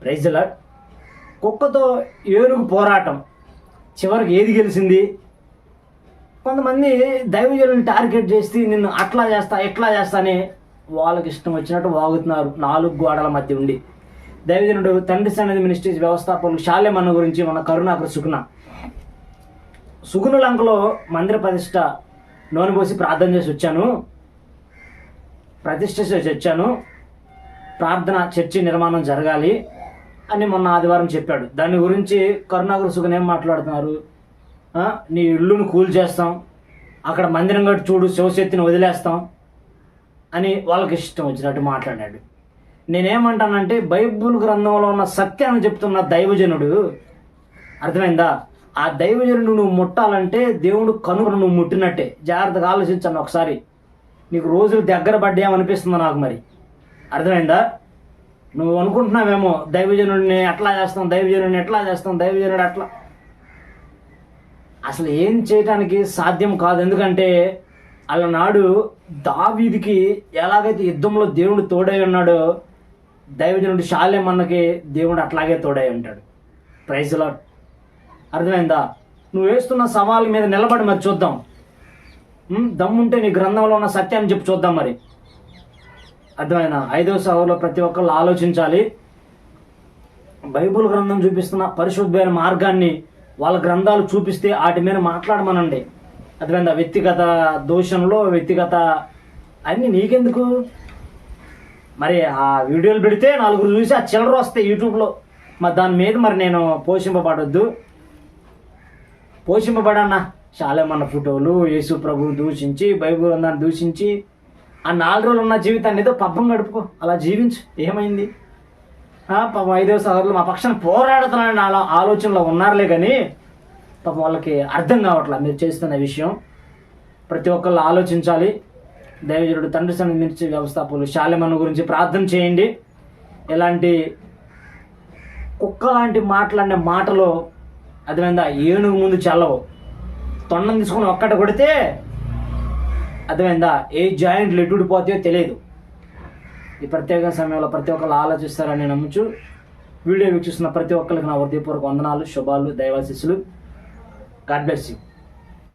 రైజుల కుక్కతో ఏనుగు పోరాటం చివరికి ఏది గెలిచింది? కొంతమంది దైవజనులను టార్గెట్ చేసి నిన్ను అట్లా చేస్తా ఇట్లా చేస్తా అని వాళ్ళకి ఇష్టం వచ్చినట్టు వాగుతున్నారు 4 గోడల మధ్య ఉండి. దైవజనుడు తండ్రి సన్నిధి మినిస్ట్రీస్ వ్యవస్థాపకులు షాలేమన్న గురించి మన కరుణాకర్ సుగుణలంకలో మందిర ప్రతిష్ట నూనె పోసి ప్రార్థన చేసి వచ్చాను, ప్రతిష్ట చేసి వచ్చాను, ప్రార్థన చర్చి నిర్మాణం జరగాలి అని మొన్న ఆదివారం చెప్పాడు. దాని గురించి కరుణాకర్ సుగుణ ఏం మాట్లాడుతున్నారు? నీ ఇల్లును కూల్ చేస్తాం, అక్కడ మందిరం కట్టి చూడు, శివశక్తిని వదిలేస్తాం అని వాళ్ళకి ఇష్టం వచ్చినట్టు మాట్లాడాడు. నేనేమంటానంటే బైబుల్ గ్రంథంలో ఉన్న సత్యాన్ని చెప్తున్న దైవజనుడు, అర్థమైందా? ఆ దైవజనుడు నువ్వు ముట్టాలంటే దేవుడు కనుక నువ్వు ముట్టినట్టే. జాగ్రత్తగా ఆలోచించాను ఒకసారి. నీకు రోజులు దగ్గర పడ్డామనిపిస్తుంది నాకు. మరి అర్థమైందా? నువ్వు అనుకుంటున్నావేమో దైవజనుడిని అట్లా చేస్తాం, దైవజనుడిని ఎట్లా చేస్తాం, దైవజనుడు అట్లా. అసలు ఏం చేయటానికి సాధ్యం కాదు. ఎందుకంటే అలనాడు దావీదుకి ఎలాగైతే యుద్ధంలో దేవుడు తోడై ఉన్నాడో దైవజనుడు షాలేమన్నకి దేవుడు అట్లాగే తోడై ఉంటాడు. Praise Lord. అర్థమైందా? నువ్వు వేస్తున్న సవాల్ మీద నిలబడి మరి చూద్దాం. దమ్ముంటే నీ గ్రంథంలో ఉన్న సత్యాన్ని చెప్పి చూద్దాం. మరి అర్థమైనా 5వ సవాల్లో ప్రతి ఒక్కళ్ళు ఆలోచించాలి. బైబుల్ గ్రంథం చూపిస్తున్న పరిశుద్ధమైన మార్గాన్ని వాళ్ళ గ్రంథాలు చూపిస్తే వాటి మీద మాట్లాడమనండి. అర్థమైందా? వ్యక్తిగత దోషంలో వ్యక్తిగత అన్నీ నీకెందుకు? మరి ఆ వీడియోలు పెడితే 4 చూసి ఆ చిల్లర వస్తాయి యూట్యూబ్లో. మరి దాని మీద మరి నేను పోషింపబడన్నా షాలేమన్న ఫోటోలు, యేసు ప్రభువు దూషించి, బైబుల్ గ్రంథాన్ని దూషించి ఆ 4 రోజులు ఉన్న జీవితాన్ని ఏదో పబ్బం గడుపుకో, అలా జీవించు. ఏమైంది? పాపం 5వ సహోదరులు మా పక్షాన్ని పోరాడుతున్నారని అలా ఆలోచనలో ఉన్నారులే, కానీ పాపం వాళ్ళకి అర్థం కావట్లా మీరు చేస్తున్న విషయం. ప్రతి ఒక్కళ్ళు ఆలోచించాలి. దైవజనుడు తండ్రి సన్నిధి మినిస్ట్రీ వ్యవస్థాపకులు షాలేమన్న గురించి ప్రార్థన చేయండి. ఎలాంటి కుక్క లాంటి మాట్లాడిన మాటలు అర్థమైందా? ఏనుగు ముందు చల్లవు. తొండం తీసుకుని ఒక్కట కొడితే అర్థమైందా? ఏ జాయింట్లు ఎటుడిపోతాయో తెలియదు. ఈ ప్రత్యేక సమయంలో ప్రతి ఒక్కరు ఆలోచిస్తారని నమ్ముచు వీడియో వీక్షిస్తున్న ప్రతి ఒక్కరికి నా హృదయపూర్వక వందనాలు, శుభాలు, దైవాశీస్సులు. God bless you.